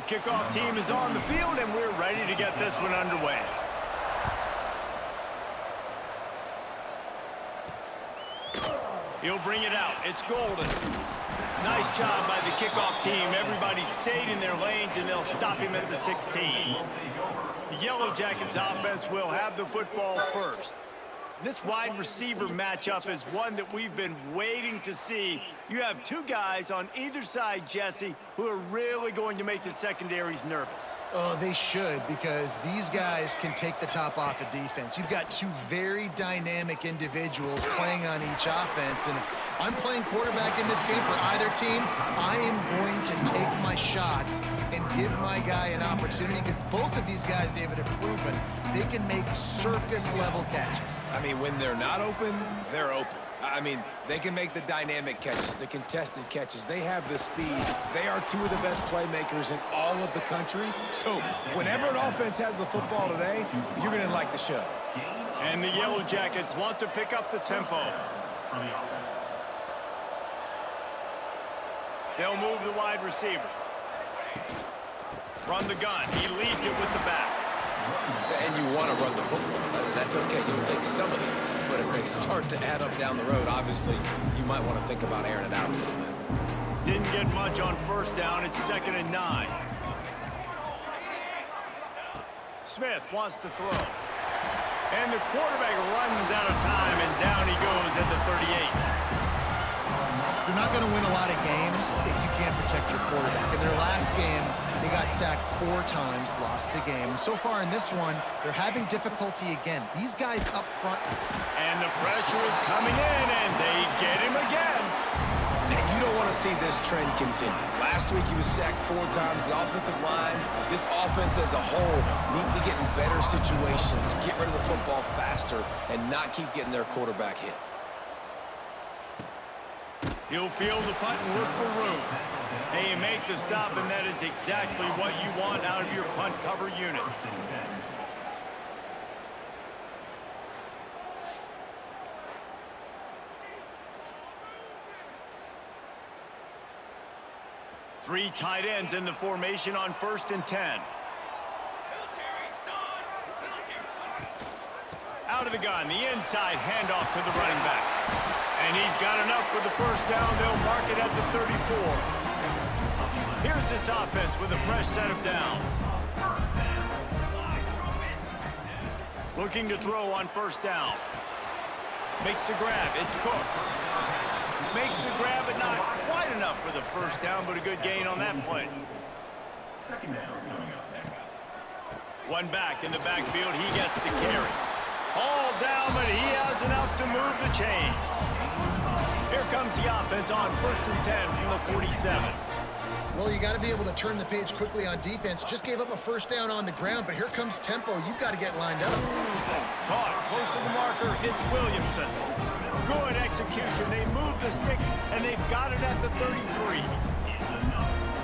kickoff team is on the field, and we're ready to get this one underway. He'll bring it out. It's Golden. Nice job by the kickoff team. Everybody stayed in their lanes, and they'll stop him at the 16. The Yellow Jackets offense will have the football first. This wide receiver matchup is one that we've been waiting to see. You have two guys on either side, Jesse, who are really going to make the secondaries nervous. Oh, they should, because these guys can take the top off the defense. You've got two very dynamic individuals playing on each offense, and if I'm playing quarterback in this game for either team, I am going to take my shots and give my guy an opportunity, because both of these guys, David, have proven they can make circus-level catches. I mean, when they're not open, they're open. I mean, they can make the dynamic catches, the contested catches. They have the speed. They are two of the best playmakers in all of the country. So whenever an offense has the football today, you're going to like the show. And the Yellow Jackets want to pick up the tempo. They'll move the wide receiver. Run the gun. He leaves it with the back. And you want to run the football. That's okay. You'll take some of these. But if they start to add up down the road, obviously, you might want to think about airing it out a little bit. Didn't get much on first down. It's 2nd and 9. Smith wants to throw. And the quarterback runs out of time, and down he goes at the 38. You're not going to win a lot of games if you can't protect your quarterback. In their last game, they got sacked 4 times, lost the game. And so far in this one, they're having difficulty again. These guys up front. And the pressure is coming in, and they get him again. And you don't want to see this trend continue. Last week, he was sacked 4 times. The offensive line, this offense as a whole, needs to get in better situations, get rid of the football faster, and not keep getting their quarterback hit. He'll field the punt and look for room. They make the stop, and that is exactly what you want out of your punt cover unit. Three tight ends in the formation on 1st and 10. Out of the gun, the inside handoff to the running back. And he's got enough for the first down. They'll mark it at the 34. Here's this offense with a fresh set of downs. Looking to throw on 1st down. Makes the grab. It's Cook. Makes the grab, but not quite enough for the first down, but a good gain on that play. 2nd down coming up. One back in the backfield. He gets the carry. All down, but he has enough to move the chains. Here comes the offense on 1st and 10 from the 47. Well, you got to be able to turn the page quickly on defense. Just gave up a first down on the ground, but here comes tempo. You've got to get lined up. Caught close to the marker. It's Williamson. Good execution. They move the sticks, and they've got it at the 33.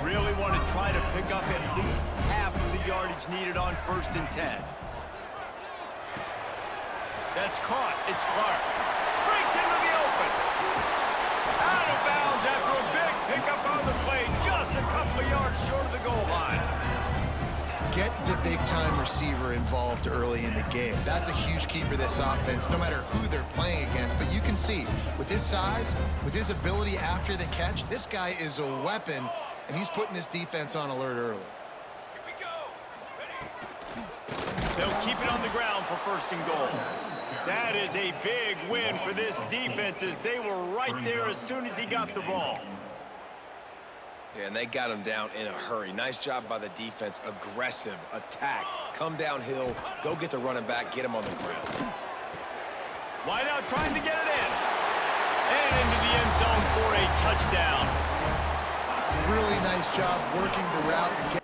Really want to try to pick up at least half of the yardage needed on 1st and 10. That's caught. It's Clark. Breaks into the open. Out of bounds after a big pickup on the play. Just a couple of yards short of the goal line. Get the big-time receiver involved early in the game. That's a huge key for this offense, no matter who they're playing against. But you can see, with his size, with his ability after the catch, this guy is a weapon, and he's putting this defense on alert early. Here we go. They'll keep it on the ground for 1st and goal. That is a big win for this defense, as they were right there as soon as he got the ball. Yeah, and they got him down in a hurry. Nice job by the defense. Aggressive, attack, come downhill, go get the running back, get him on the ground. Wide out trying to get it in. And into the end zone for a touchdown. Really nice job working the route and getting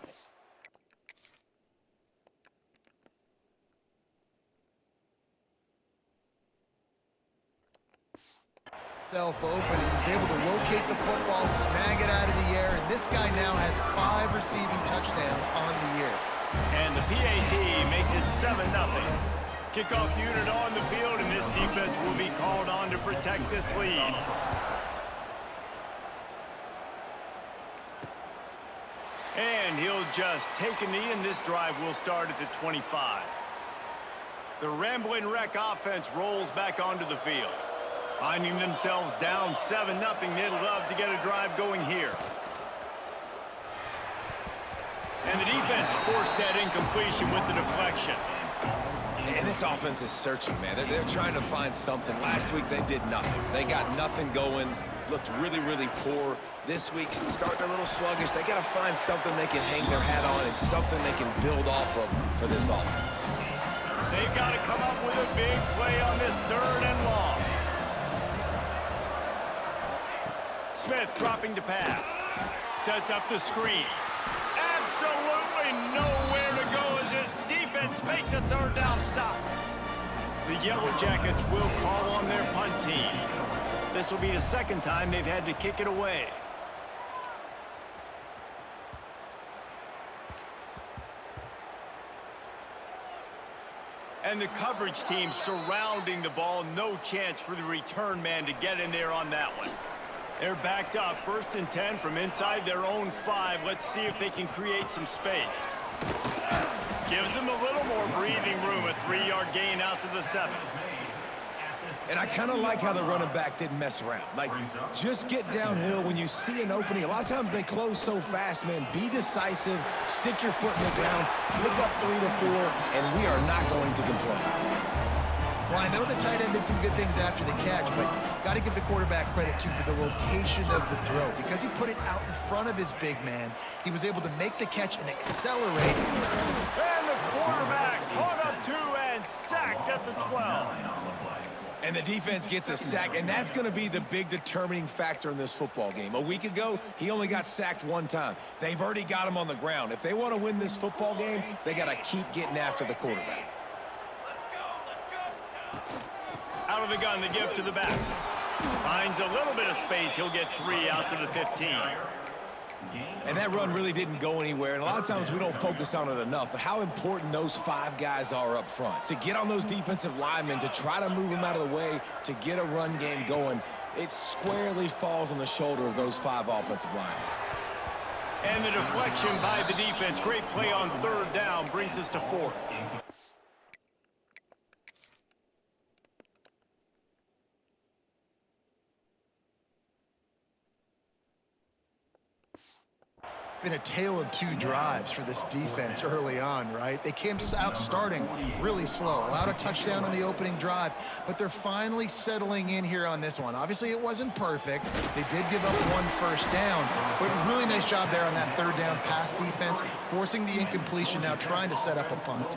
open. He was able to locate the football, snag it out of the air, and this guy now has 5 receiving touchdowns on the year. And the PAT makes it 7-0. Kickoff unit on the field, and this defense will be called on to protect this lead. And he'll just take a knee, and this drive will start at the 25. The Rambling Wreck offense rolls back onto the field. Finding themselves down 7-0, they'd love to get a drive going here. And the defense forced that incompletion with the deflection. And this offense is searching, man. They're trying to find something. Last week, they did nothing. They got nothing going, looked really, really poor. This week, starting a little sluggish. They got to find something they can hang their hat on and something they can build off of for this offense. They've got to come up with a big play on this 3rd and long. Smith dropping to pass. Sets up the screen. Absolutely nowhere to go as this defense makes a 3rd down stop. The Yellow Jackets will call on their punt team. This will be the 2nd time they've had to kick it away. And the coverage team surrounding the ball. No chance for the return man to get in there on that one. They're backed up, 1st and 10 from inside their own 5. Let's see if they can create some space. Gives them a little more breathing room, a 3-yard gain out to the 7. And I kind of like how the running back didn't mess around. Like, just get downhill when you see an opening. A lot of times they close so fast, man. Be decisive, stick your foot in the ground, pick up 3 to 4, and we are not going to complain. Well, I know the tight end did some good things after the catch, but got to give the quarterback credit, too, for the location of the throw. Because he put it out in front of his big man, he was able to make the catch and accelerate. And the quarterback caught up 2 and sacked at the 12. And the defense gets a sack, and that's going to be the big determining factor in this football game. A week ago, he only got sacked 1 time. They've already got him on the ground. If they want to win this football game, they got to keep getting after the quarterback. Out of the gun to give to the back. Finds a little bit of space. He'll get 3 out to the 15. And that run really didn't go anywhere. And a lot of times we don't focus on it enough. But how important those 5 guys are up front. To get on those defensive linemen, to try to move them out of the way, to get a run game going, it squarely falls on the shoulder of those 5 offensive linemen. And the deflection by the defense. Great play on 3rd down brings us to 4th. Been a tale of 2 drives for this defense early on, right? They came out starting really slow, allowed a touchdown on the opening drive, but they're finally settling in here on this one. Obviously, it wasn't perfect. They did give up 1 first down, but really nice job there on that 3rd down pass defense, forcing the incompletion, now trying to set up a punt.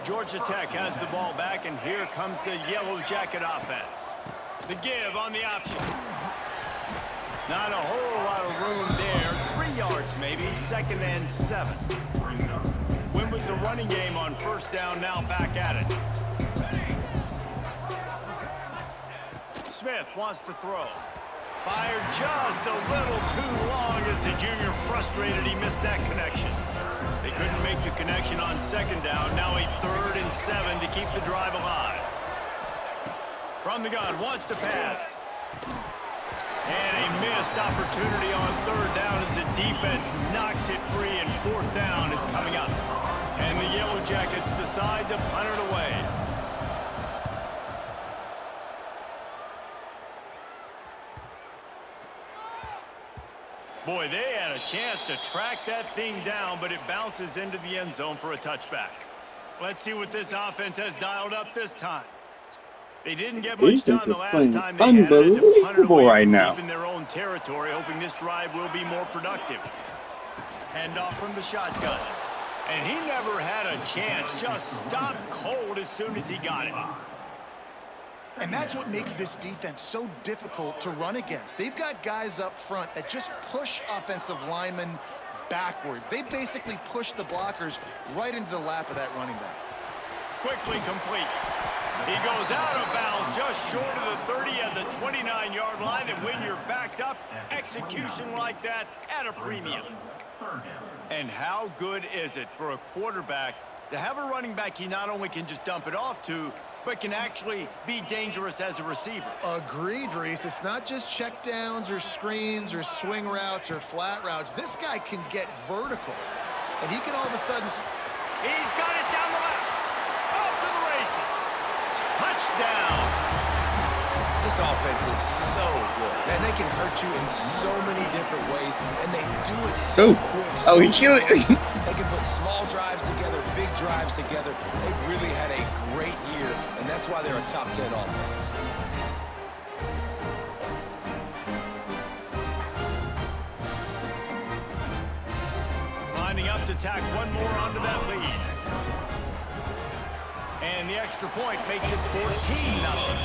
Georgia Tech has the ball back, and here comes the Yellow Jacket offense. The give on the option. Not a whole lot of room there. 3 yards maybe, 2nd and 7. Win with the running game on 1st down, now back at it. Smith wants to throw. Fired just a little too long as the junior frustrated he missed that connection. They couldn't make the connection on 2nd down. Now a 3rd and 7 to keep the drive alive. From the gun, wants to pass. And a missed opportunity on 3rd down as the defense knocks it free, and 4th down is coming up. And the Yellow Jackets decide to punt it away. Boy, they had a chance to track that thing down, but it bounces into the end zone for a touchback. Let's see what this offense has dialed up this time. They didn't get much done the last time they had it to punt it away right from now. deep in their own territory, hoping this drive will be more productive. Handoff from the shotgun. And he never had a chance. Just stopped cold as soon as he got it. And that's what makes this defense so difficult to run against. They've got guys up front that just push offensive linemen backwards. They basically push the blockers right into the lap of that running back. Quickly complete. He goes out of bounds just short of the 30 at the 29-yard line, and when you're backed up, execution like that at a premium. And how good is it for a quarterback to have a running back he not only can just dump it off to, but can actually be dangerous as a receiver. Agreed, Reese. It's not just check downs or screens or swing routes or flat routes. This guy can get vertical, and he can all of a sudden... He's got it down the left. Off to the races. Touchdown. This offense is so good. Man, they can hurt you in so many different ways, and they do it so quick. Oh, he killed it. They can put small drives together, big drives together. They've really had a great year, and that's why they're a top 10 offense. Lining up to tack one more onto that lead. And the extra point makes it 14-0.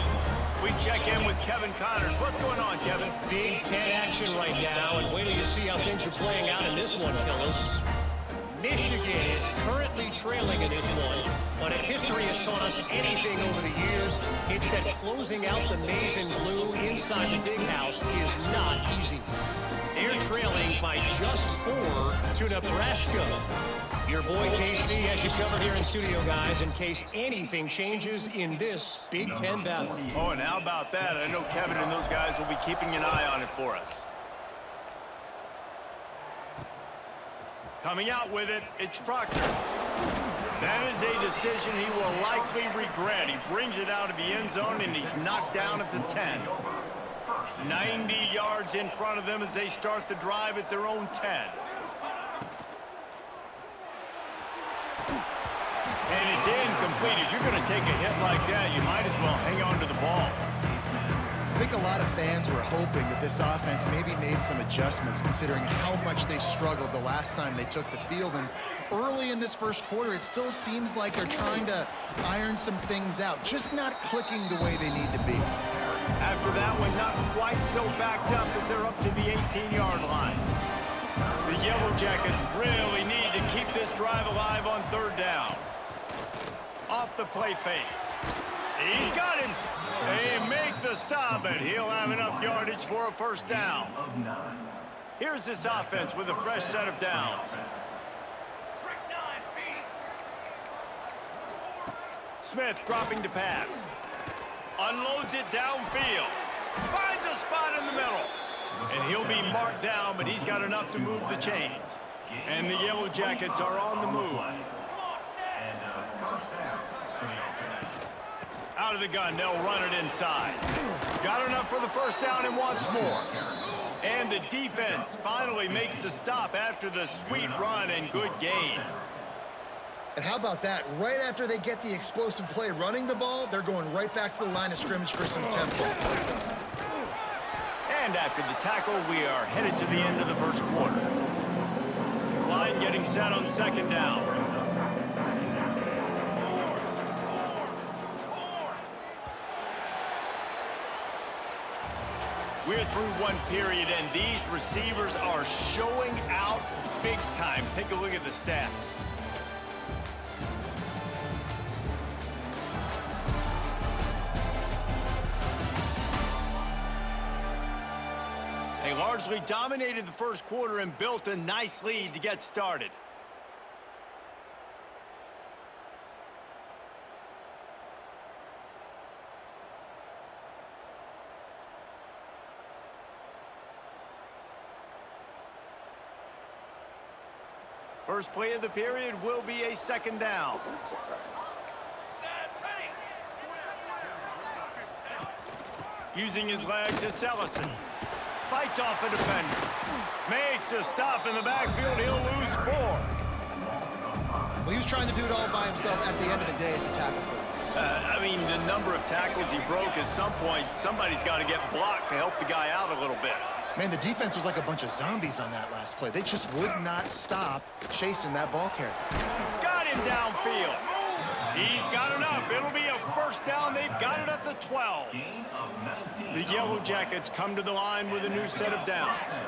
We check in with Kevin Connors. What's going on, Kevin? Big Ten action right now, and wait till you see how things are playing out in this one, fellas. Michigan is currently trailing in this one, but if history has taught us anything over the years, it's that closing out the maize and blue inside the big house is not easy. They're trailing by just 4 to Nebraska. Your boy KC has you covered here in studio, guys, in case anything changes in this Big Ten battle. Oh, and how about that? I know Kevin and those guys will be keeping an eye on it for us. Coming out with it, it's Proctor. That is a decision he will likely regret. He brings it out of the end zone, and he's knocked down at the 10. 90 yards in front of them as they start the drive at their own 10. And it's incomplete. If you're going to take a hit like that, you might as well hang on to the ball. I think a lot of fans were hoping that this offense maybe made some adjustments considering how much they struggled the last time they took the field. And early in this first quarter, it still seems like they're trying to iron some things out, just not clicking the way they need to be. After that one, not quite so backed up as they're up to the 18-yard line. The Yellow Jackets really need to keep this drive alive on third down. Off the play fake. He's got him. They make the stop, and he'll have enough yardage for a first down. Here's this offense with a fresh set of downs. Smith dropping to pass. Unloads it downfield. Finds a spot in the middle. And he'll be marked down, but he's got enough to move the chains. And the Yellow Jackets are on the move. Out of the gun, they'll run it inside. Got enough for the first down and wants more. And the defense finally makes the stop after the sweet run and good gain. And how about that? Right after they get the explosive play running the ball, they're going right back to the line of scrimmage for some tempo. And after the tackle, we are headed to the end of the first quarter. Line getting set on second down. We're through one period, and these receivers are showing out big time. Take a look at the stats. They largely dominated the first quarter and built a nice lead to get started. First play of the period will be a second down. Using his legs, it's Ellison. Fights off a defender. Makes a stop in the backfield. He'll lose 4. Well, he was trying to do it all by himself. At the end of the day, it's a tackle for loss. I mean, the number of tackles he broke, at some point, somebody's got to get blocked to help the guy out a little bit. Man, the defense was like a bunch of zombies on that last play. They just would not stop chasing that ball carrier. Got him downfield. He's got enough. It'll be a first down. They've got it at the 12. The Yellow Jackets come to the line with a new set of downs.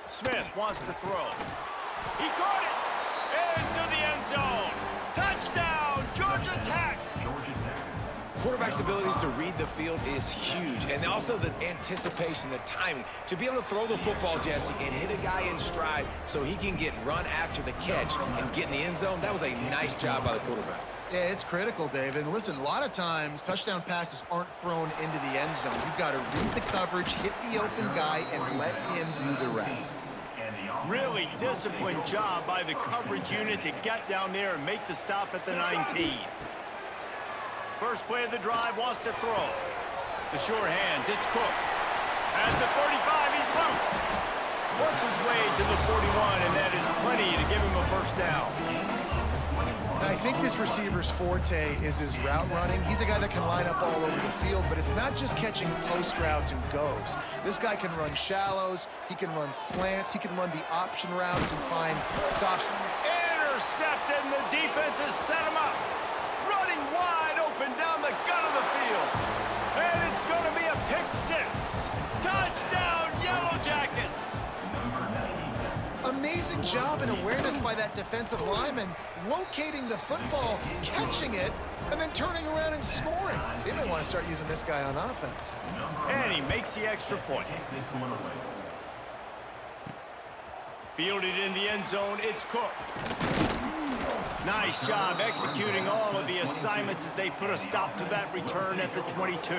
Smith wants to throw. He caught it into the end zone. Touchdown, Georgia Tech. quarterback's abilities to read the field is huge. And also the anticipation, the timing. To be able to throw the football, Jesse, and hit a guy in stride so he can get run after the catch and get in the end zone, that was a nice job by the quarterback. Yeah, it's critical, David. And listen, a lot of times, touchdown passes aren't thrown into the end zone. You've got to read the coverage, hit the open guy, and let him do the rest. Really disciplined job by the coverage unit to get down there and make the stop at the 19. First play of the drive, wants to throw. The sure hands, it's Cook. At the 35, he's loose. Works his way to the 41, and that is plenty to give him a first down. And I think this receiver's forte is his route running. He's a guy that can line up all over the field, but it's not just catching post routes and goes. This guy can run shallows, he can run slants, he can run the option routes and find soft... Intercepted, and the defense has set him up. Running wide open down the gut of the field. And it's going to be a pick six. Touchdown, Yellow Jackets! Amazing job and awareness by that defensive lineman, locating the football, catching it, and then turning around and scoring. They may want to start using this guy on offense. And he makes the extra point. Fielded in the end zone, it's Cook. Nice job executing all of the assignments as they put a stop to that return at the 22.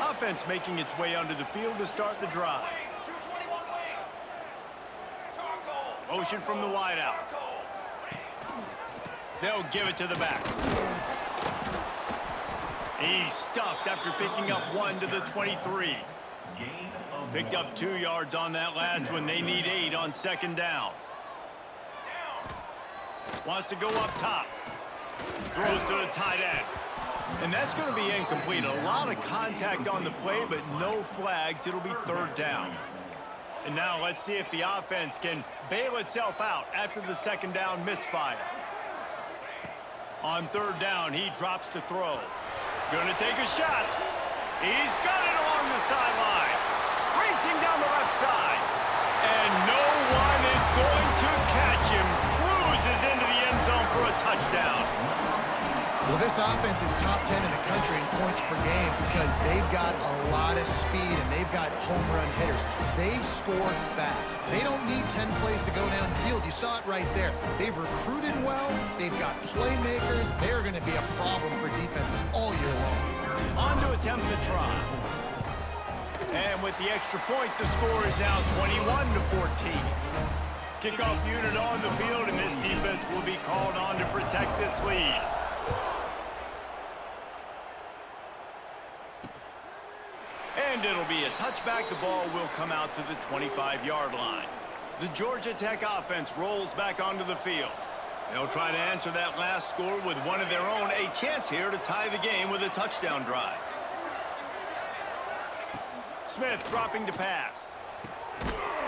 Offense making its way onto the field to start the drive. Motion from the wideout. They'll give it to the back. He's stuffed after picking up 1 to the 23. Picked up 2 yards on that last one. They need 8 on second down. Wants to go up top. Throws to the tight end. And that's going to be incomplete. A lot of contact on the play, but no flags. It'll be third down. And now let's see if the offense can bail itself out after the second down misfire. On third down, he drops to throw. Gonna take a shot. He's got it along the sideline. Racing down the left side. And no one is going to catch him. Cruises into the end zone for a touchdown. Well, this offense is top 10 in the country in points per game because they've got a lot of speed and they've got home run hitters. They score fast. They don't need 10 plays to go down the field. You saw it right there. They've recruited well. They've got playmakers. They're going to be a problem for defenses all year long. On to attempt the try. And with the extra point, the score is now 21 to 14. Kickoff unit on the field, and this defense will be called on to protect this lead. And it'll be a touchback. The ball will come out to the 25-yard line. The Georgia Tech offense rolls back onto the field. They'll try to answer that last score with one of their own. A chance here to tie the game with a touchdown drive. Smith dropping to pass.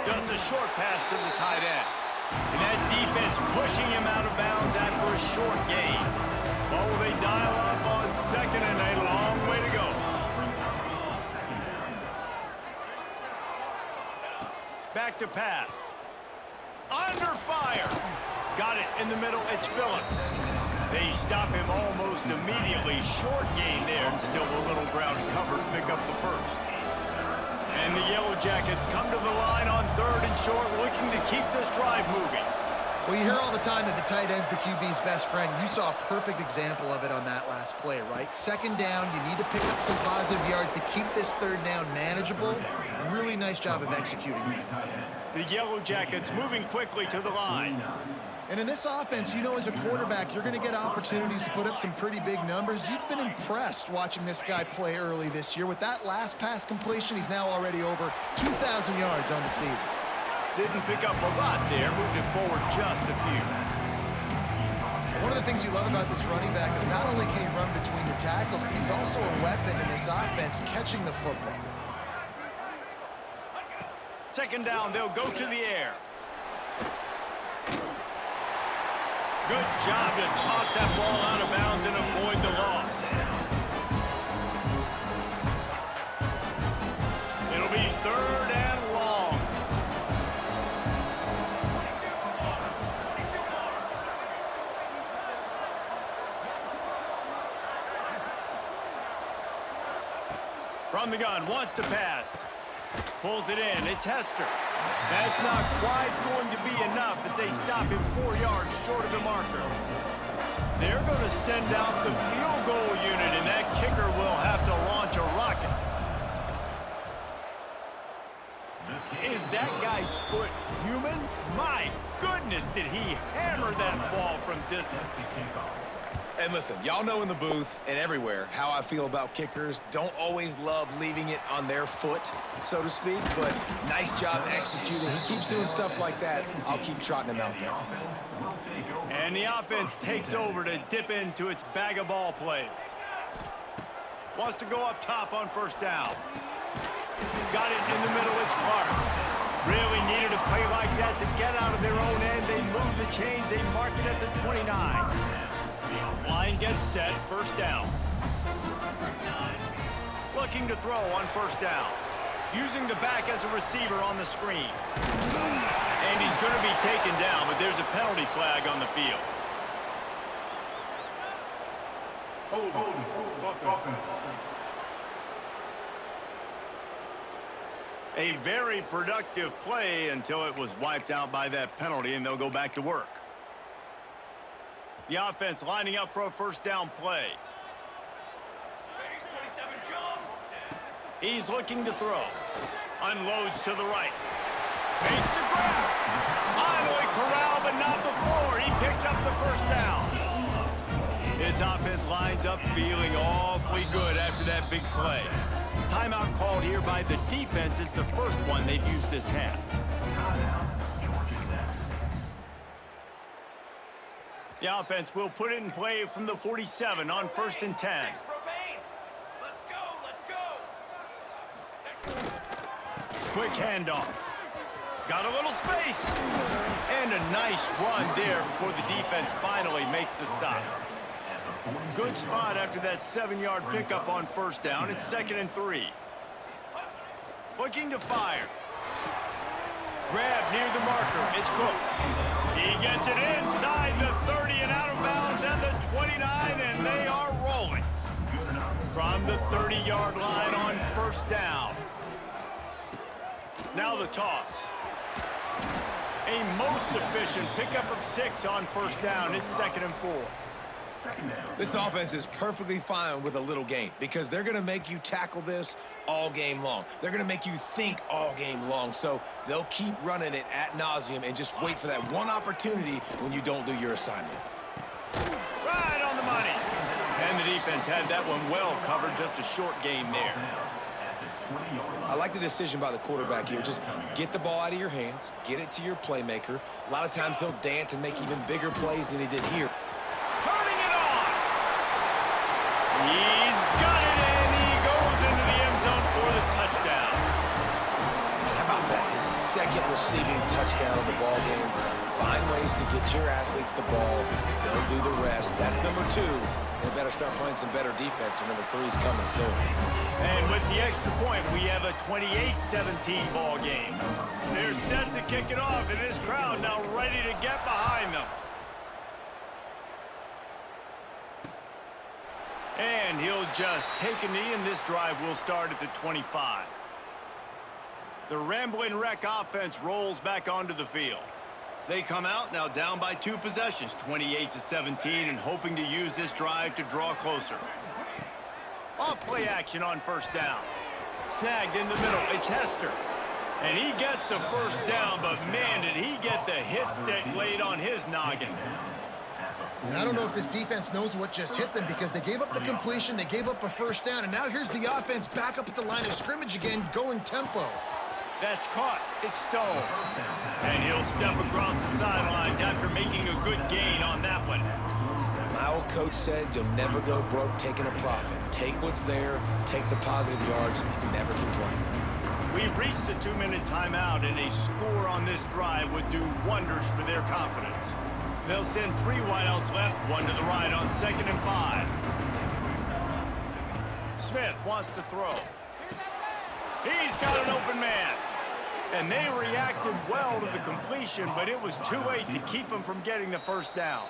Just a short pass to the tight end. And that defense pushing him out of bounds after a short gain. Well, will they dial up on second and a long way to go. Back to pass. Under fire. Got it in the middle. It's Phillips. They stop him almost immediately. Short gain there and still a little ground cover to pick up the first. And the Yellow Jackets come to the line on third and short, looking to keep this drive moving. Well, you hear all the time that the tight end's the QB's best friend. You saw a perfect example of it on that last play, right? Second down, you need to pick up some positive yards to keep this third down manageable. Really nice job of executing that. The Yellow Jackets moving quickly to the line. And in this offense, you know, as a quarterback, you're going to get opportunities to put up some pretty big numbers. You've been impressed watching this guy play early this year. With that last pass completion, he's now already over 2,000 yards on the season. Didn't pick up a lot there, moved it forward just a few. One of the things you love about this running back is not only can he run between the tackles, but he's also a weapon in this offense catching the football. Second down, they'll go to the air. Good job to toss that ball out of bounds and avoid the loss. It'll be third and long. From the gun, wants to pass. Pulls it in, it's Hester. That's not quite going to be enough as they stop him 4 yards short of the marker. They're going to send out the field goal unit, and that kicker will have to launch a rocket. Is that guy's foot human? My goodness, did he hammer that ball from distance. And listen, y'all know in the booth and everywhere how I feel about kickers. Don't always love leaving it on their foot, so to speak, but nice job executing. He keeps doing stuff like that. I'll keep trotting him out there. And the offense takes over to dip into its bag of ball plays. Wants to go up top on first down. Got it in the middle, it's Clark. Really needed a play like that to get out of their own end. They move the chains, they mark it at the 29. Line gets set, first down. Looking to throw on first down. Using the back as a receiver on the screen. And he's going to be taken down, but there's a penalty flag on the field. A very productive play until it was wiped out by that penalty, and they'll go back to work. The offense lining up for a first down play. He's looking to throw. Unloads to the right. Makes the grab. Finally corralled, but not before. He picks up the first down. His offense lines up feeling awfully good after that big play. Timeout called here by the defense. It's the first one they've used this half. The offense will put it in play from the 47 on 1st and 10. Quick handoff. Got a little space. And a nice run there before the defense finally makes the stop. Good spot after that 7-yard pickup on first down. It's 2nd and 3. Looking to fire. Grab near the marker. It's Cook. He gets it inside the 30 and out of bounds at the 29, and they are rolling. From the 30-yard line on first down. Now the toss. A most efficient pickup of 6 on first down. It's 2nd and 4. This offense is perfectly fine with a little game because they're going to make you tackle this all game long. They're going to make you think all game long. So they'll keep running it ad nauseum and just wait for that one opportunity when you don't do your assignment. Right on the money. And the defense had that one well covered. Just a short game there. I like the decision by the quarterback here. Just get the ball out of your hands, get it to your playmaker. A lot of times he'll dance and make even bigger plays than he did here. Turning it on. He's got it, and he goes into the end zone for the touchdown. How about that? His 2nd receiving touchdown of the ball game. Find ways to get your athletes the ball. They'll do the rest. That's number 2. They better start playing some better defense, or number 3's coming soon. And with the extra point, we have a 28-17 ball game. They're set to kick it off, and this crowd now ready to get behind them. And he'll just take a knee, and this drive will start at the 25. The Ramblin' Wreck offense rolls back onto the field. They come out now down by 2 possessions, 28-17, and hoping to use this drive to draw closer. Off play action on first down. Snagged in the middle, it's Hester. And he gets the first down, but man, did he get the hit stick laid on his noggin. And I don't know if this defense knows what just hit them because they gave up the completion, they gave up a first down, and now here's the offense back up at the line of scrimmage again, going tempo. That's caught. It's Stone. And he'll step across the sidelines after making a good gain on that one. My old coach said you'll never go broke taking a profit. Take what's there, take the positive yards, and never complain. We've reached the 2-minute timeout, and a score on this drive would do wonders for their confidence. They'll send 3 wideouts left, 1 to the right on 2nd and 5. Smith wants to throw. He's got an open man. And they reacted well to the completion, but it was too late to keep him from getting the first down.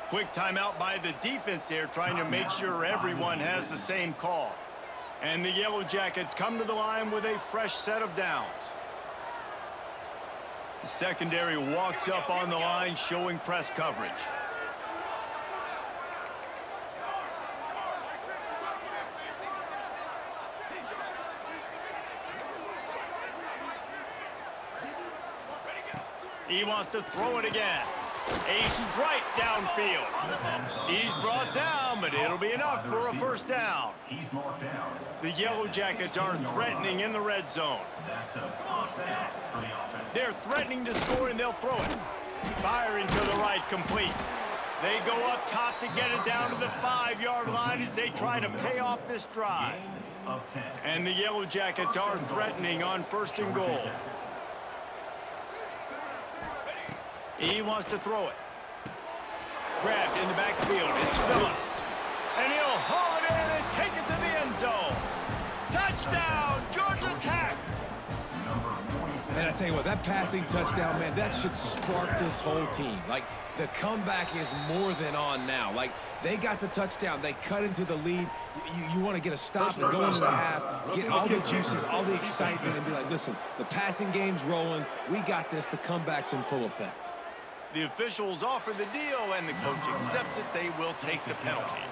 Quick timeout by the defense there, trying to make sure everyone has the same call. And the Yellow Jackets come to the line with a fresh set of downs. The secondary walks up on the line, showing press coverage. He wants to throw it again. A strike downfield. He's brought down, but it'll be enough for a first down. The Yellow Jackets are threatening in the red zone. They're threatening to score, and they'll throw it. Firing to the right, complete. They go up top to get it down to the 5-yard line as they try to pay off this drive. And the Yellow Jackets are threatening on 1st and goal. He wants to throw it. Grabbed in the backfield. It's Phillips. And he'll haul it in and take it to the end zone. Touchdown, Georgia Tech. Man, I tell you what, that passing touchdown, man, that should spark this whole team. Like, the comeback is more than on now. Like, they got the touchdown. They cut into the lead. You want to get a stop and go into the half, get all the juices, all the excitement, and be like, listen, the passing game's rolling. We got this. The comeback's in full effect. The officials offer the deal, and the coach accepts it. They will take the penalty.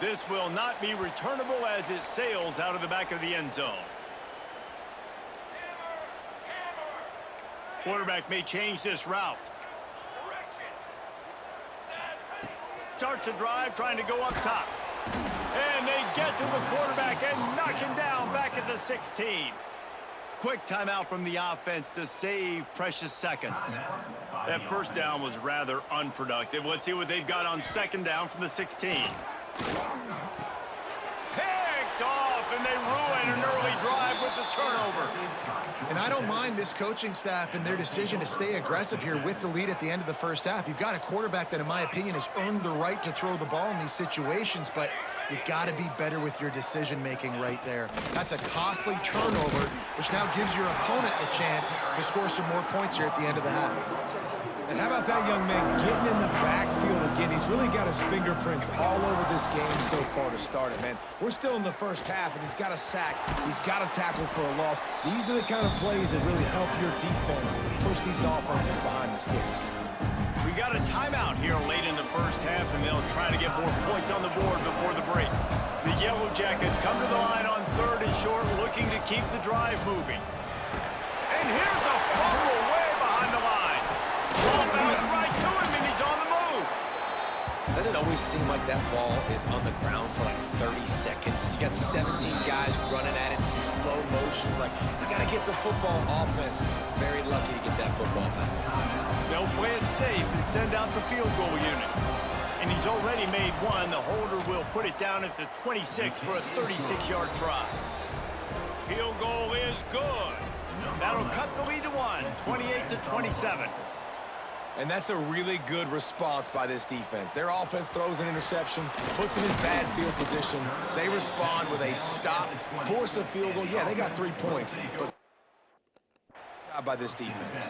This will not be returnable as it sails out of the back of the end zone. Quarterback may change this route. Starts a drive trying to go up top. And they get to the quarterback and knock him down back at the 16. Quick timeout from the offense to save precious seconds. That first down was rather unproductive. Let's see what they've got on 2nd down from the 16. Picked off, and they ruin an early drive with the turnover. And I don't mind this coaching staff and their decision to stay aggressive here with the lead at the end of the first half. You've got a quarterback that, in my opinion, has earned the right to throw the ball in these situations, but you got to be better with your decision-making right there. That's a costly turnover, which now gives your opponent the chance to score some more points here at the end of the half. And how about that young man getting in the backfield again? He's really got his fingerprints all over this game so far to start it, man. We're still in the first half, and he's got a sack. He's got a tackle for a loss. These are the kind of plays that really help your defense push these offenses behind the sticks. We got a timeout here late in the first half, and they'll try to get more points on the board before the break. The Yellow Jackets come to the line on 3rd and short, looking to keep the drive moving. And here's a fumble way behind the line. Ball bounced right to him, and he's on the move. Doesn't it always seem like that ball is on the ground for like 30 seconds? You got 17 guys running at it in slow motion. Like, I got to get the football. Offense, very lucky to get that football back. They'll play it safe and send out the field goal unit. And he's already made one. The holder will put it down at the 26 for a 36-yard try. Field goal is good. That'll cut the lead to 1, 28-27. And that's a really good response by this defense. Their offense throws an interception, puts them in bad field position. They respond with a stop, force a field goal. Yeah, they got 3 points, but job by this defense.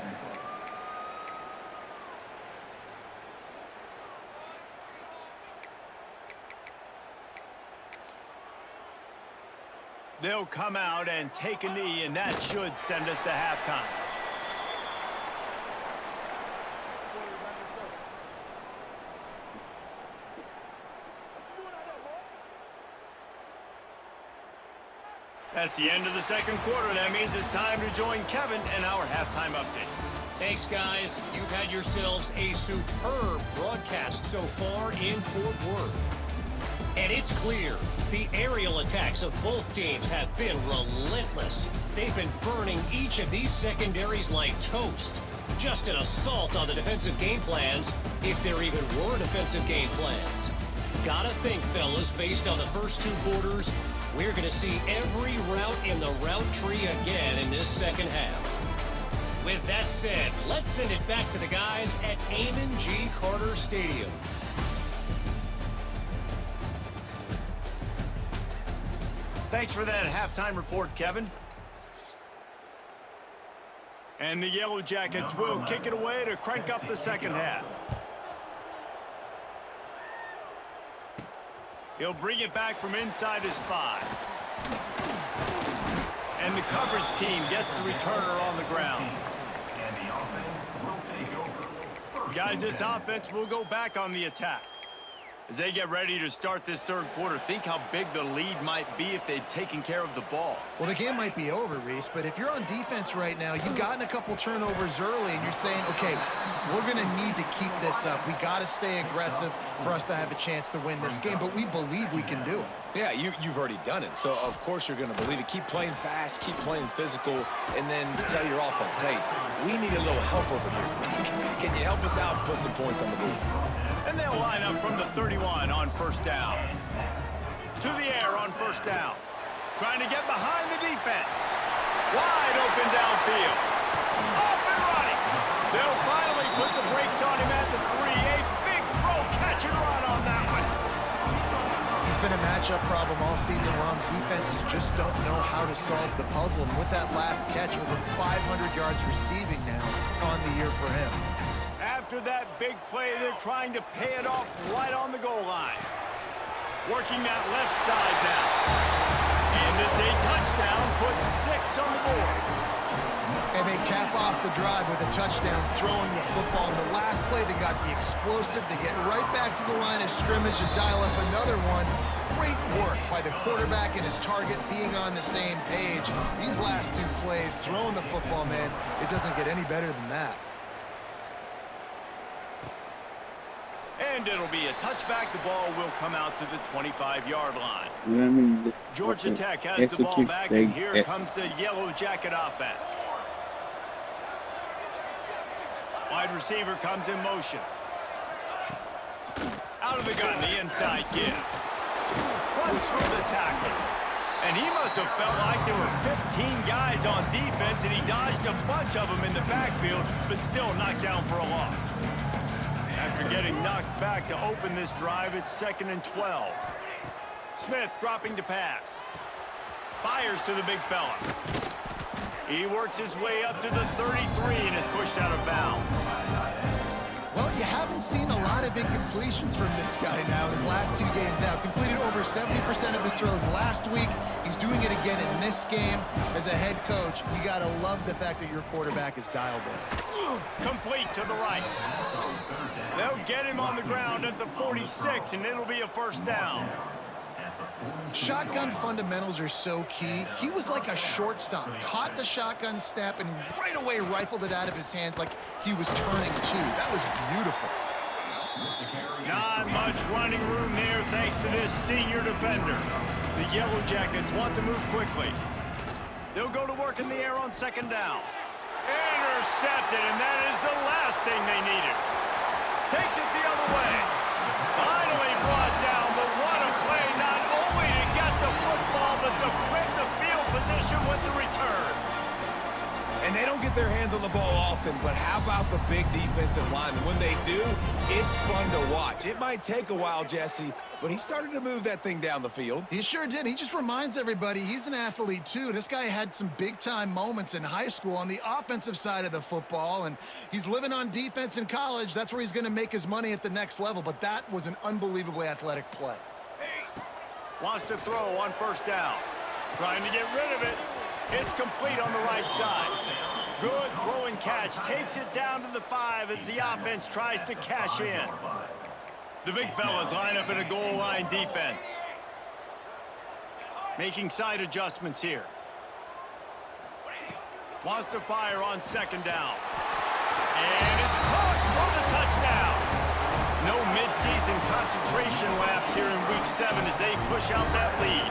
They'll come out and take a knee, and that should send us to halftime. That's the end of the 2nd quarter. That means it's time to join Kevin in our halftime update. Thanks, guys. You've had yourselves a superb broadcast so far in Fort Worth. And it's clear, the aerial attacks of both teams have been relentless. They've been burning each of these secondaries like toast. Just an assault on the defensive game plans, if there even were defensive game plans. Gotta think, fellas, based on the first 2 quarters, we're going to see every route in the route tree again in this 2nd half. With that said, let's send it back to the guys at Amon G. Carter Stadium. Thanks for that halftime report, Kevin. And the Yellow Jackets will kick it away to crank up the 2nd half. He'll bring it back from inside his 5. And the coverage team gets the returner on the ground. Guys, this offense will go back on the attack. As they get ready to start this third quarter, think how big the lead might be if they'd taken care of the ball. Well, the game might be over, Reese, but if you're on defense right now, you've gotten a couple turnovers early, and you're saying, okay, we're going to need to keep this up. We got to stay aggressive for us to have a chance to win this game, but we believe we can do it. Yeah, you've already done it, so of course you're going to believe it. Keep playing fast, keep playing physical, and then tell your offense, hey, we need a little help over here. Can you help us out and put some points on the board? And they'll line up from the 31 on first down. To the air on first down. Trying to get behind the defense. Wide open downfield. Off and running. They'll finally put the brakes on him at the 3. A big throw, catch and run on that one. He's been a matchup problem all season long. Defenses just don't know how to solve the puzzle. And with that last catch, over 500 yards receiving now on the year for him. After that big play, they're trying to pay it off right on the goal line. Working that left side now. And it's a touchdown, put 6 on the board. And they cap off the drive with a touchdown, throwing the football. In the last play, they got the explosive. They get right back to the line of scrimmage and dial up another one. Great work by the quarterback and his target being on the same page. These last 2 plays, throwing the football, man, it doesn't get any better than that. And it'll be a touchback. The ball will come out to the 25-yard line. Georgia Tech has the ball back, and here comes the Yellow Jacket offense. Wide receiver comes in motion. Out of the gun, the inside give. Runs through the tackle. And he must have felt like there were 15 guys on defense, and he dodged a bunch of them in the backfield, but still knocked down for a loss. After getting knocked back to open this drive, it's 2nd and 12. Smith dropping to pass. Fires to the big fella. He works his way up to the 33 and is pushed out of bounds. Well, you haven't seen a lot of incompletions from this guy now. His last 2 games out, completed over 70% of his throws last week. He's doing it again in this game. As a head coach, you got to love the fact that your quarterback is dialed in. Complete to the right. They'll get him on the ground at the 46, and it'll be a first down. Shotgun fundamentals are so key. He was like a shortstop, caught the shotgun snap, and right away rifled it out of his hands like he was turning 2. That was beautiful. Not much running room there thanks to this senior defender. The Yellow Jackets want to move quickly. They'll go to work in the air on 2nd down. Intercepted, and that is the last thing they needed. Takes it the other way. Finally brought down, but what a play, not only to get the football, but to flip the field position with the return. And they don't get their hands on the ball often, but how about the big defensive linemen? When they do, it's fun to watch. It might take a while, Jesse, but he started to move that thing down the field. He sure did. He just reminds everybody he's an athlete, too. This guy had some big-time moments in high school on the offensive side of the football, and he's living on defense in college. That's where he's going to make his money at the next level, but that was an unbelievably athletic play. Wants to throw on first down. Trying to get rid of it. It's complete on the right side. Good throw and catch. Takes it down to the 5 as the offense tries to cash in. The big fellas line up in a goal line defense. Making side adjustments here. Wants to fire on 2nd down. And it's caught for the touchdown. No midseason concentration laps here in Week 7 as they push out that lead.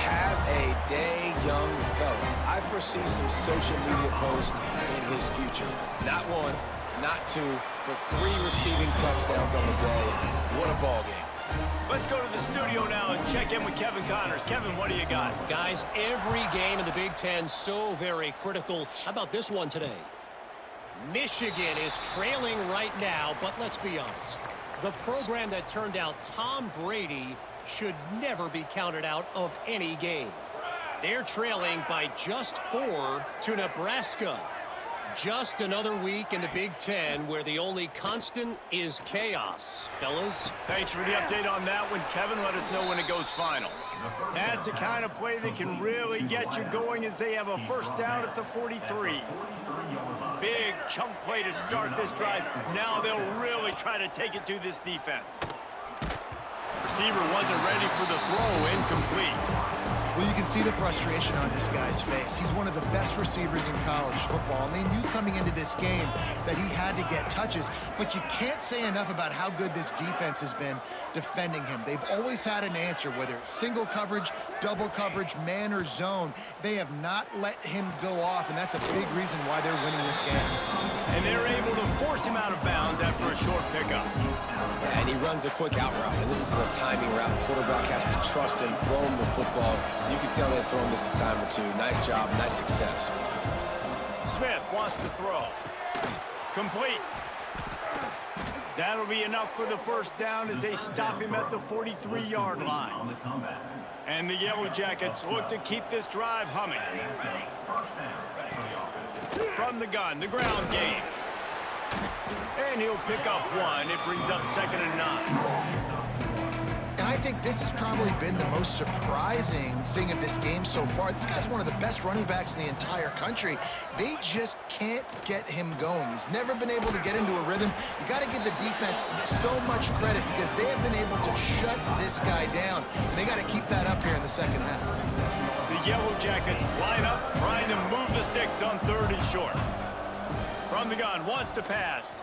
Have a day, young fella. I foresee some social media posts in his future. Not 1, not 2, but 3 receiving touchdowns on the day. What a ball game. Let's go to the studio now and check in with Kevin Connors. Kevin, what do you got? Guys, every game in the Big Ten so very critical. How about this one today? Michigan is trailing right now, but let's be honest. The program that turned out Tom Brady should never be counted out of any game. They're trailing by just 4 to Nebraska. Just another week in the Big Ten where the only constant is chaos. Fellas? Thanks for the update on that one, Kevin. Let us know when it goes final. That's the kind of play that can really get you going as they have a first down at the 43. Big chunk play to start this drive. Now they'll really try to take it to this defense. Receiver wasn't ready for the throw, incomplete. Well, you can see the frustration on this guy's face. He's one of the best receivers in college football, and they knew coming into this game that he had to get touches, but you can't say enough about how good this defense has been defending him. They've always had an answer, whether it's single coverage, double coverage, man or zone. They have not let him go off, and that's a big reason why they're winning this game. And they're able to force him out of bounds after a short pickup. And he runs a quick out route, and this is a timing route. The quarterback has to trust him, throw him the football. You can tell they've thrown this a time or two. Nice job, nice success. Smith wants to throw. Complete. That'll be enough for the first down as they stop him at the 43-yard line. And the Yellow Jackets look to keep this drive humming. From the gun, the ground game. And he'll pick up one. It brings up 2nd and 9. And I think this has probably been the most surprising thing of this game so far. This guy's one of the best running backs in the entire country. They just can't get him going. He's never been able to get into a rhythm. You got to give the defense so much credit because they have been able to shut this guy down. And they got to keep that up here in the second half. The Yellow Jackets line up, trying to move the sticks on 3rd and short. From the gun, wants to pass.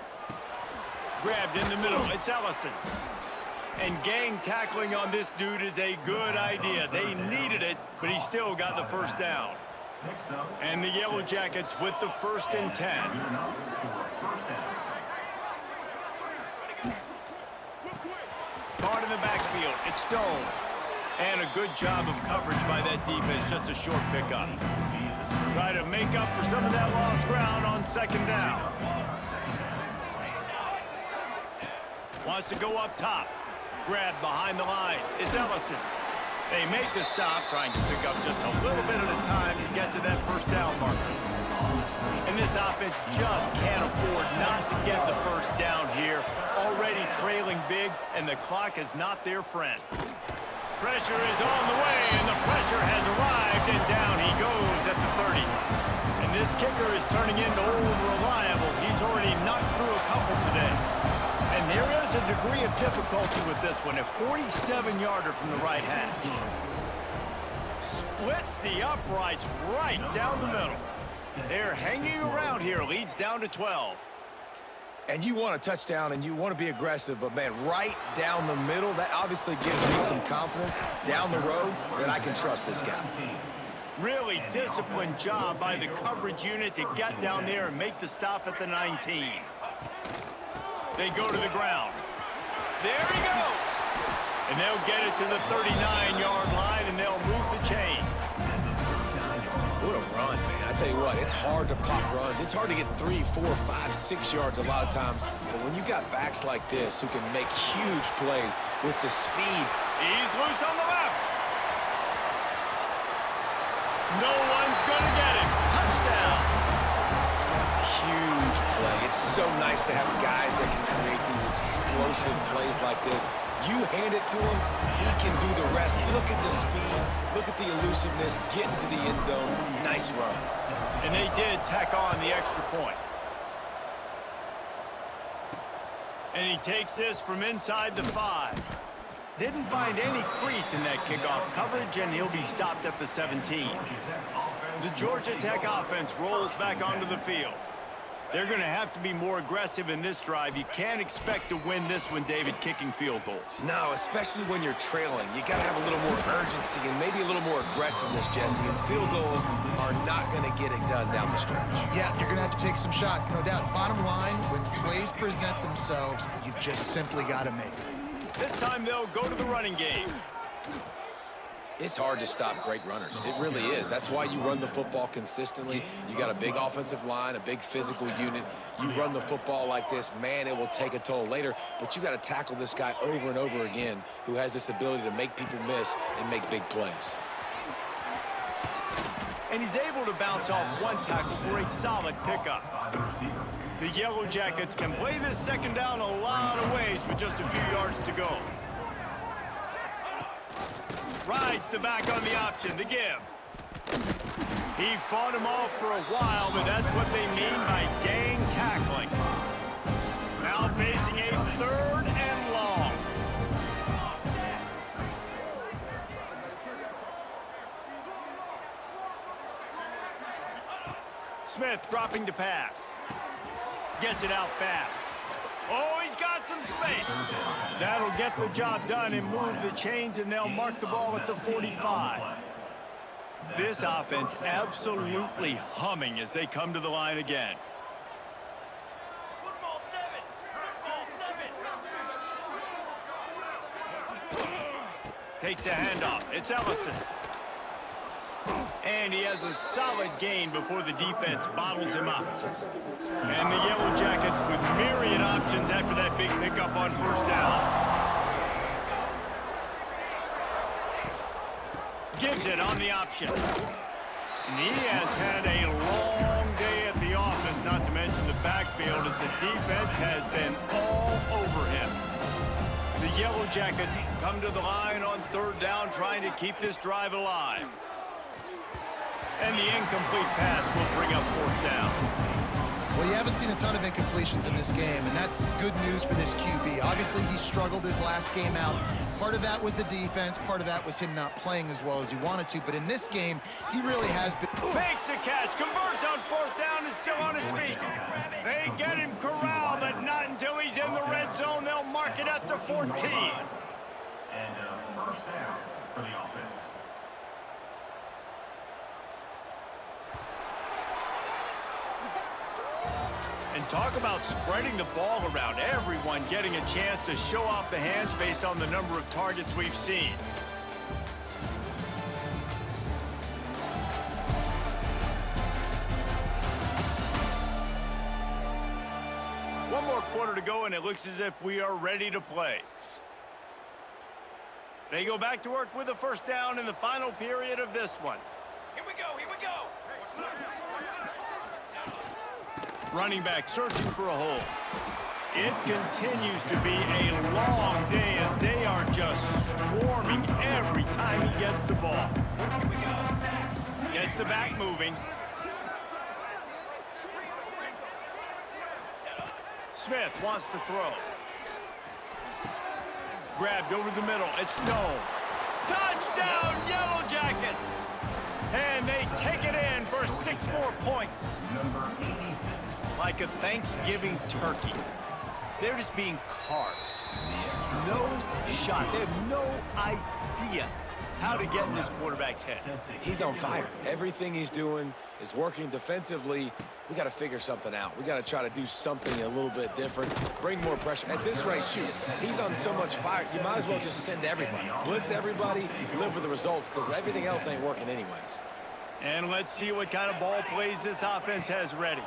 Grabbed in the middle, it's Ellison. And gang tackling on this dude is a good idea. They needed it, but he still got the first down. And the Yellow Jackets with the 1st and 10. Caught in the backfield, it's Stone. And a good job of coverage by that defense, just a short pickup. Try to make up for some of that lost ground on 2nd down. Wants to go up top. Grab behind the line. It's Ellison. They make the stop, trying to pick up just a little bit at a time to get to that first down marker. And this offense just can't afford not to get the first down here. Already trailing big, and the clock is not their friend. Pressure is on the way, and the pressure has arrived, and down he goes at the 30. And this kicker is turning into old reliable. He's already knocked through a couple today. And there is a degree of difficulty with this one, a 47-yarder from the right hash. Splits the uprights right down the middle. They're hanging around here, leads down to 12. And you want a touchdown, and you want to be aggressive, but, man, right down the middle, that obviously gives me some confidence down the road that I can trust this guy. Really disciplined job by the coverage unit to get down there and make the stop at the 19. They go to the ground. There he goes. And they'll get it to the 39-yard line, and they'll move the chains. What a run, man. I tell you what, it's hard to pop runs. It's hard to get 3, 4, 5, 6 yards a lot of times. But when you got backs like this who can make huge plays with the speed. He's loose on the left. No one's going to get him. Touchdown. Huge play. It's so nice to have guys that can create these explosive plays like this. You hand it to him, he can do the rest. Look at the speed, look at the elusiveness, get into the end zone. Nice run. And they did tack on the extra point. And he takes this from inside the 5. Didn't find any crease in that kickoff coverage, and he'll be stopped at the 17. The Georgia Tech offense rolls back onto the field. They're going to have to be more aggressive in this drive. You can't expect to win this one, David, kicking field goals. No, especially when you're trailing. You got to have a little more urgency and maybe a little more aggressiveness, Jesse. And field goals are not going to get it done down the stretch. Yeah, you're going to have to take some shots, no doubt. Bottom line, when plays present themselves, you've just simply got to make them. This time they'll go to the running game. It's hard to stop great runners. It really is. That's why you run the football consistently. You got a big offensive line, a big physical unit. You run the football like this, man, it will take a toll later. But you got to tackle this guy over and over again who has this ability to make people miss and make big plays. and he's able to bounce off one tackle for a solid pickup. The Yellow Jackets can play this second down a lot of ways with just a few yards to go. Rides the back on the option, the give. He fought him off for a while, but that's what they mean by gang tackling. Now facing a 3rd and long. Smith dropping to pass. Gets it out fast. Oh, he's got some space. That'll get the job done and move the chains, and they'll mark the ball at the 45. This offense absolutely humming as they come to the line again. Takes a handoff. It's Ellison. And he has a solid gain before the defense bottles him up. And the Yellow Jackets with myriad options after that big pickup on 1st down. Gives it on the option. And he has had a long day at the office, not to mention the backfield, as the defense has been all over him. The Yellow Jackets come to the line on 3rd down, trying to keep this drive alive. And the incomplete pass will bring up 4th down. Well, you haven't seen a ton of incompletions in this game, and that's good news for this QB. Obviously, he struggled his last game out. Part of that was the defense. Part of that was him not playing as well as he wanted to. But in this game, he really has been... Makes a catch, converts on 4th down, is still on his feet. They get him corralled, but not until he's in the red zone. They'll mark it at the 14. And 1st down for the offense. And talk about spreading the ball around. Everyone getting a chance to show off the hands based on the number of targets we've seen. One more quarter to go, and it looks as if we are ready to play. They go back to work with a 1st down in the final period of this one. Here we go, here we go. Running back searching for a hole. It continues to be a long day as they are just swarming every time he gets the ball. Here we go. Gets the back moving. Smith wants to throw. Grabbed over the middle. It's Stone. Touchdown, Yellow Jackets! And they take it in for 6 more points. Number 86. Like a Thanksgiving turkey. They're just being carved. No shot. They have no idea how to get in this quarterback's head. He's on fire. Everything he's doing is working defensively. We got to figure something out. We got to try to do something a little bit different. Bring more pressure. At this rate, shoot, he's on so much fire, you might as well just send everybody. Blitz everybody, live with the results, because everything else ain't working anyways. And let's see what kind of ball plays this offense has ready.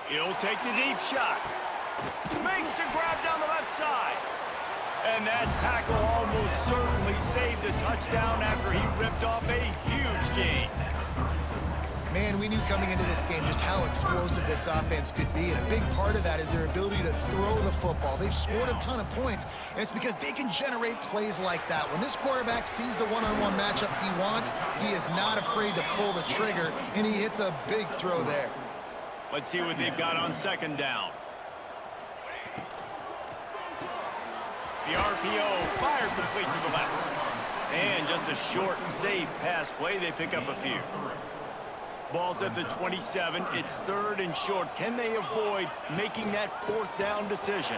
He'll take the deep shot. Makes the grab down the left side. And that tackle almost certainly saved a touchdown after he ripped off a huge gain. Man, we knew coming into this game just how explosive this offense could be, and a big part of that is their ability to throw the football. They've scored a ton of points, and it's because they can generate plays like that. When this quarterback sees the one-on-one matchup he wants, he is not afraid to pull the trigger, and he hits a big throw there. Let's see what they've got on 2nd down. The RPO fired complete to the left. And just a short, safe pass play. They pick up a few. Ball's at the 27. It's 3rd and short. Can they avoid making that 4th down decision?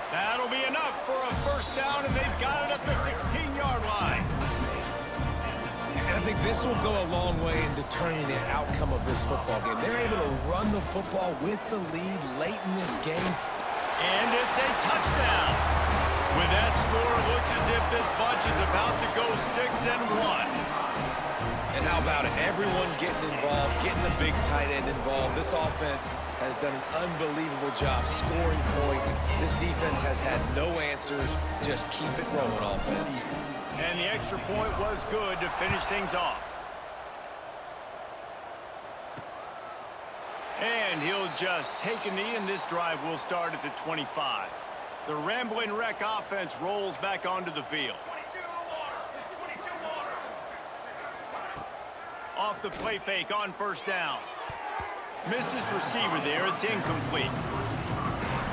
That'll be enough for a 1st down, and they've got it at the 16-yard line. And I think this will go a long way in determining the outcome of this football game. They're able to run the football with the lead late in this game. And it's a touchdown. With that score, it looks as if this bunch is about to go 6-1. And how about it? Everyone getting involved, getting the big tight end involved. This offense has done an unbelievable job scoring points. This defense has had no answers. Just keep it rolling, offense. And the extra point was good to finish things off. And he'll just take a knee, and this drive will start at the 25. The Rambling Wreck offense rolls back onto the field. 22 water. 22 water. Off the play fake on first down. Missed his receiver there. It's incomplete.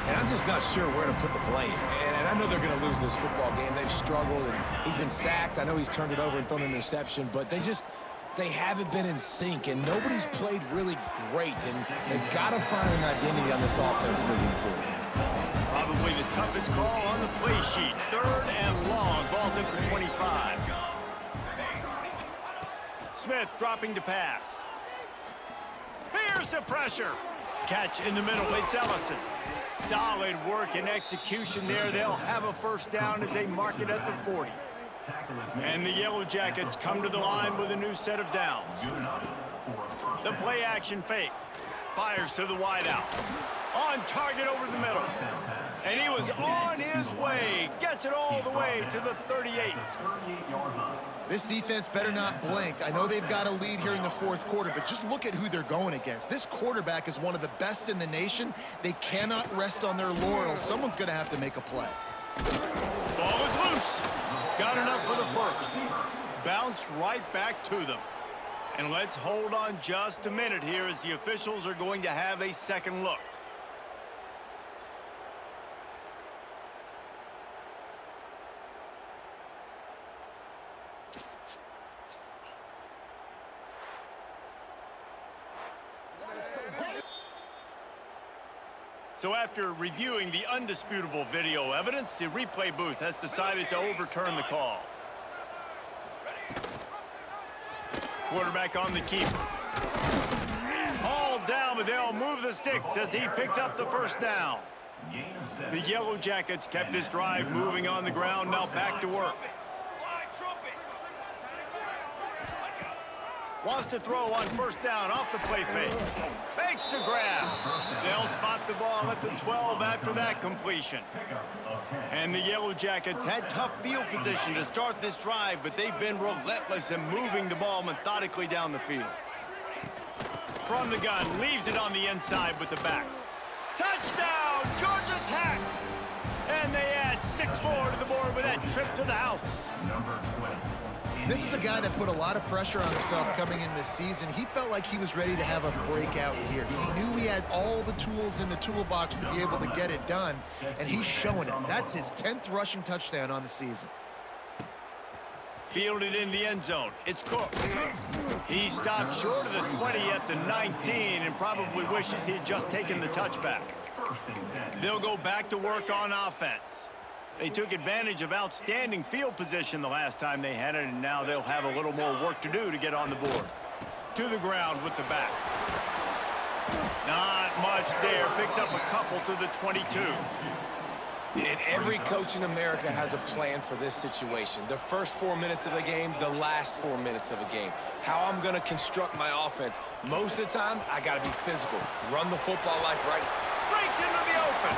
And I'm just not sure where to put the blame. And I know they're going to lose this football game. They've struggled, and he's been sacked. I know he's turned it over and thrown an interception, but they haven't been in sync, and nobody's played really great, and they've got to find an identity on this offense moving forward. Probably the toughest call on the play sheet. 3rd and long. Ball's at the 25. Smith dropping to pass. Here's the pressure. Catch in the middle. It's Ellison. Solid work and execution there. They'll have a first down as they mark it at the 40. And the Yellow Jackets come to the line with a new set of downs. The play action fake. Fires to the wideout. On target over the middle. And he was on his way. Gets it all the way to the 38. This defense better not blink. I know they've got a lead here in the 4th quarter, but just look at who they're going against. This quarterback is one of the best in the nation. They cannot rest on their laurels. Someone's going to have to make a play. Ball is loose. Got enough for the first. Bounced right back to them. And let's hold on just a minute here as the officials are going to have a second look. So after reviewing the undisputable video evidence, the replay booth has decided to overturn the call. Quarterback on the keeper. Hauled down, but they'll move the sticks as he picks up the first down. The Yellow Jackets kept this drive moving on the ground, now back to work. Wants to throw on first down off the play fake. Makes the grab. They'll spot the ball at the 12 after that completion. And the Yellow Jackets had tough field position to start this drive, but they've been relentless in moving the ball methodically down the field. From the gun, leaves it on the inside with the back. Touchdown, Georgia Tech! And they add 6 more to the board with that trip to the house. This is a guy that put a lot of pressure on himself coming in this season. He felt like he was ready to have a breakout here. He knew he had all the tools in the toolbox to be able to get it done, and he's showing it. That's his 10th rushing touchdown on the season. Fielded in the end zone. It's Cook. He stopped short of the 20 at the 19 and probably wishes he had just taken the touchback. They'll go back to work on offense. They took advantage of outstanding field position the last time they had it, and now they'll have a little more work to do to get on the board. To the ground with the back. Not much there. Picks up a couple to the 22. And every coach in America has a plan for this situation. The first 4 minutes of the game, the last 4 minutes of a game. How I'm going to construct my offense. Most of the time, I got to be physical. Run the football like right. Breaks into the open.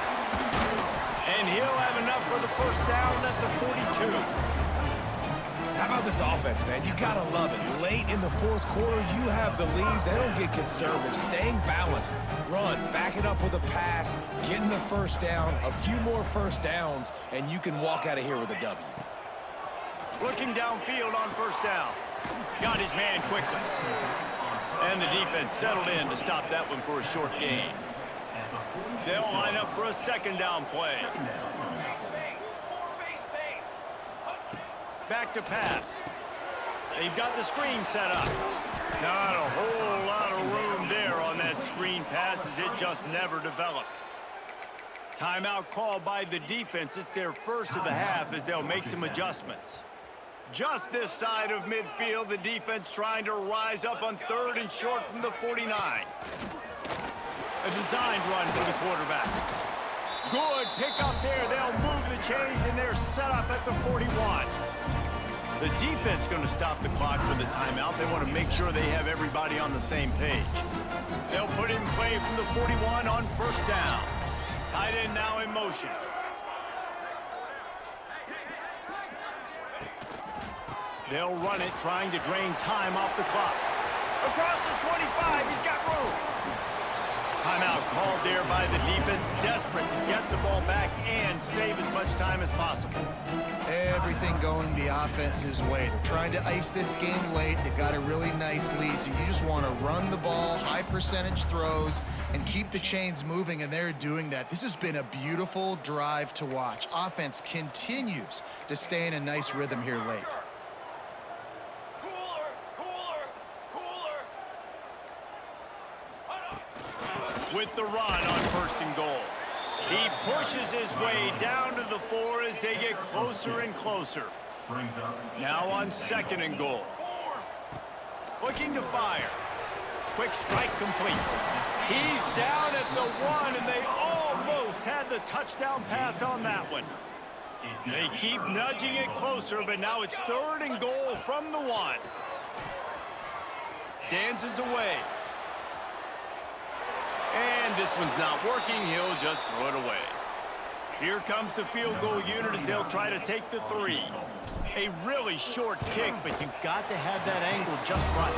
And he'll have enough for the first down at the 42. How about this offense, man? You got to love it. Late in the 4th quarter, you have the lead. They don't get conservative. Staying balanced. Run. Back it up with a pass. Getting the first down. A few more first downs, and you can walk out of here with a W. Looking downfield on first down. Got his man quickly. And the defense settled in to stop that one for a short gain. They'll line up for a second down play. Back to pass. They've got the screen set up. Not a whole lot of room there on that screen pass as it just never developed. Timeout called by the defense. It's their first of the half as they'll make some adjustments. Just this side of midfield, the defense trying to rise up on 3rd and short from the 49. A designed run for the quarterback. Good pick up there. They'll move the chains, and they're set up at the 41. The defense going to stop the clock for the timeout. They want to make sure they have everybody on the same page. They'll put in play from the 41 on first down. Tight end now in motion. They'll run it, trying to drain time off the clock. Across the 25, he's got room. Timeout called there by the defense, desperate to get the ball back and save as much time as possible. Everything going the offense's way. They're trying to ice this game late. They've got a really nice lead, so you just want to run the ball, high percentage throws, and keep the chains moving, and they're doing that. This has been a beautiful drive to watch. Offense continues to stay in a nice rhythm here late. With the run on 1st and goal. He pushes his way down to the 4 as they get closer and closer. Now on 2nd and goal. Looking to fire. Quick strike complete. He's down at the 1, and they almost had the touchdown pass on that one. They keep nudging it closer, but now it's 3rd and goal from the 1. Dances away. And this one's not working. He'll just throw it away. Here comes the field goal unit as they'll try to take the 3. A really short kick, but you've got to have that angle just right.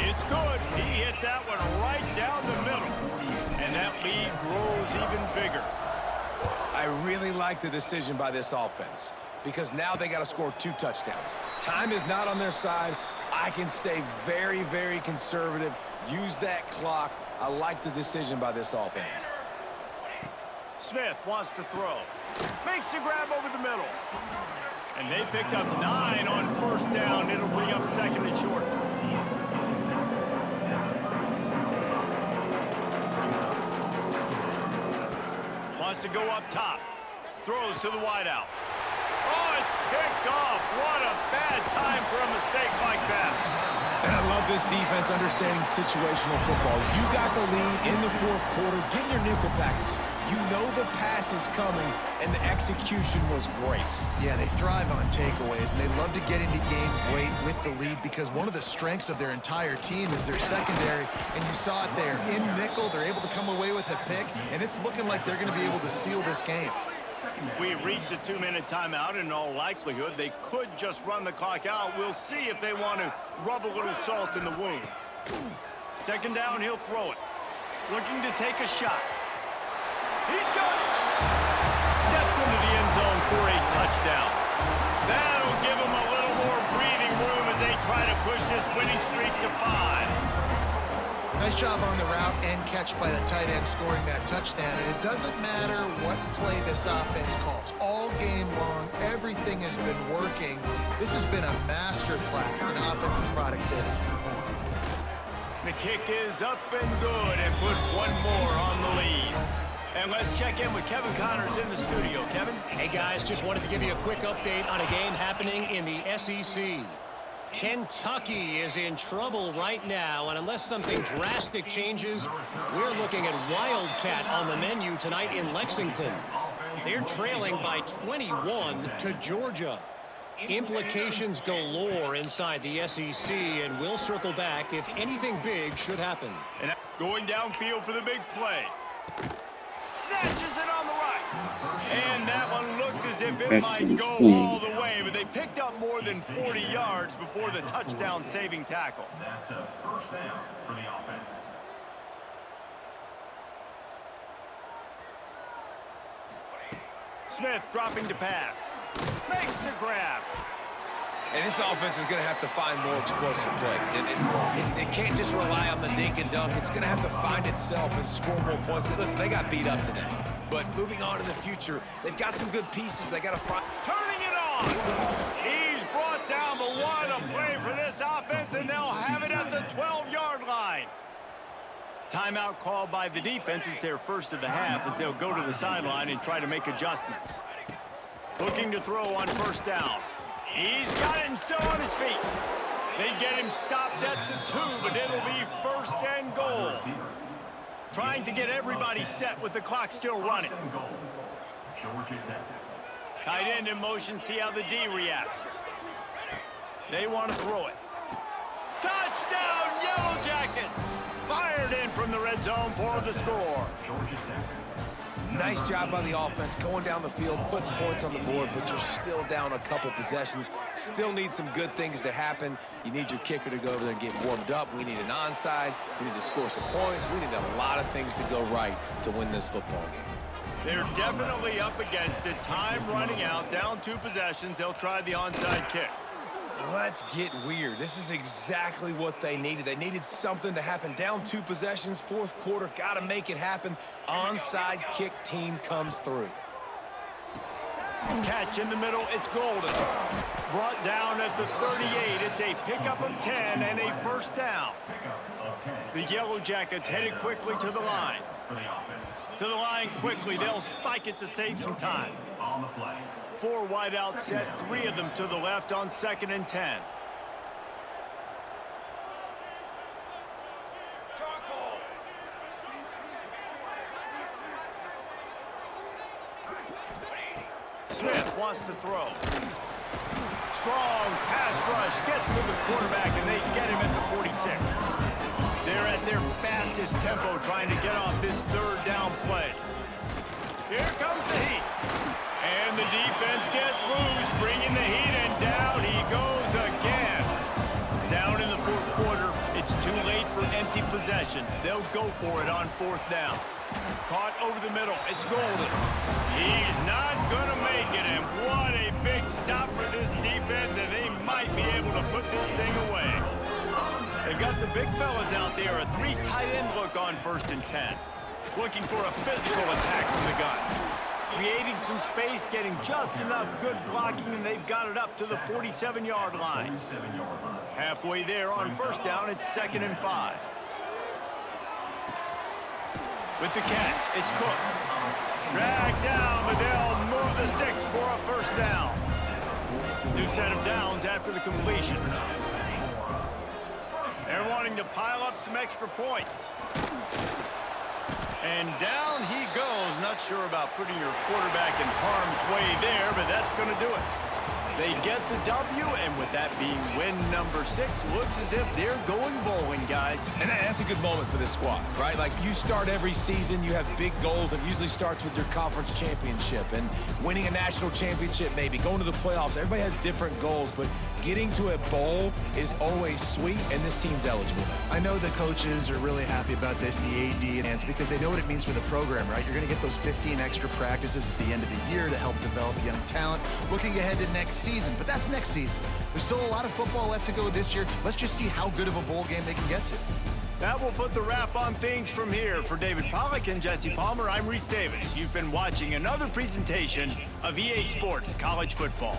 It's good. He hit that one right down the middle. And that lead grows even bigger. I really like the decision by this offense because now they got to score 2 touchdowns. Time is not on their side. I can stay very, very conservative. Use that clock. I like the decision by this offense. Smith wants to throw. Makes the grab over the middle. And they picked up 9 on 1st down. It'll bring up 2nd and short. Wants to go up top. Throws to the wideout. Oh, it's picked off. What a bad time for a mistake like that. And I love this defense understanding situational football. You got the lead in the 4th quarter. Get in your nickel packages. You know the pass is coming, and the execution was great. Yeah, they thrive on takeaways, and they love to get into games late with the lead because one of the strengths of their entire team is their secondary, and you saw it there. In nickel, they're able to come away with a pick, and it's looking like they're going to be able to seal this game. We've reached a 2-minute timeout, and in all likelihood, they could just run the clock out. We'll see if they want to rub a little salt in the wound. 2nd down, he'll throw it. Looking to take a shot. He's got it. Steps into the end zone for a touchdown. That'll give him a little more breathing room as they try to push this winning streak to 5. Nice job on the route and catch by the tight end scoring that touchdown. And it doesn't matter what play this offense calls. All game long, everything has been working. This has been a master class in offensive productivity. The kick is up and good and put 1 more on the lead. And let's check in with Kevin Connors in the studio. Kevin? Hey, guys, just wanted to give you a quick update on a game happening in the SEC. Kentucky is in trouble right now, and unless something drastic changes, we're looking at Wildcat on the menu tonight in Lexington. They're trailing by 21 to Georgia. Implications galore inside the SEC, and we'll circle back if anything big should happen. And going downfield for the big play. Snatches it on the right. And that one looked as if it might go all the way, but they picked up more than 40 yards before the touchdown-saving tackle. That's a 1st down for the offense. Smith dropping to pass. Makes the grab. And this offense is going to have to find more explosive plays. And it can't just rely on the dink and dunk. It's going to have to find itself and score more points. And listen, they got beat up today. But moving on in the future, they've got some good pieces. They got to find. Turning it on. He's brought down, but what a play for this offense, and they'll have it at the 12-yard line. Timeout called by the defense. It's their first of the half as they'll go to the sideline and try to make adjustments. Looking to throw on 1st down. He's got it and still on his feet. They get him stopped at the 2, but it'll be 1st and goal. Trying to get everybody set with the clock still running. Tight end in motion, see how the D reacts. They want to throw it. Touchdown, Yellow Jackets! Fired in from the red zone for the score. Nice job by the offense, going down the field, putting points on the board, but you're still down a couple possessions. Still need some good things to happen. You need your kicker to go over there and get warmed up. We need an onside. We need to score some points. We need a lot of things to go right to win this football game. They're definitely up against it. Time running out, down 2 possessions. They'll try the onside kick. Let's get weird. This is exactly what they needed. They needed something to happen. Down 2 possessions, 4th quarter. Got to make it happen. Onside kick team comes through. Catch in the middle. It's Golden. Brought down at the 38. It's a pickup of 10 and a first down. The Yellow Jackets headed quickly to the line. To the line quickly. They'll spike it to save some time. On the play. 4 wide out set, 3 of them to the left on 2nd and 10. Smith wants to throw. Strong pass rush gets to the quarterback, and they get him at the 46. They're at their fastest tempo trying to get off this 3rd down play. Here comes the heat. And the defense gets loose, bringing the heat, and down he goes again. Down in the 4th quarter, it's too late for empty possessions. They'll go for it on 4th down. Caught over the middle, it's Golden. He's not gonna make it, and what a big stop for this defense, and they might be able to put this thing away. They've got the big fellas out there, a 3 tight end look on 1st and 10. Looking for a physical attack from the gun. Creating some space, getting just enough good blocking, and they've got it up to the 47-yard line. Halfway there on 1st down, it's 2nd and 5. With the catch, it's Cook. Dragged down, but they'll move the sticks for a first down. New set of downs after the completion. They're wanting to pile up some extra points. And down he goes. Not sure about putting your quarterback in harm's way there, but that's going to do it. They get the W, and with that being win number 6, looks as if they're going bowling, guys. And that's a good moment for this squad, right? Like, you start every season, you have big goals. It usually starts with your conference championship and winning a national championship, maybe going to the playoffs. Everybody has different goals, but getting to a bowl is always sweet, and this team's eligible. I know the coaches are really happy about this, the AD, and because they know what it means for the program, right? You're going to get those 15 extra practices at the end of the year to help develop young talent. Looking ahead to next season, but that's next season. There's still a lot of football left to go this year. Let's just see how good of a bowl game they can get to. That will put the wrap on things from here. For David Pollack and Jesse Palmer, I'm Reese Davis. You've been watching another presentation of EA Sports College Football.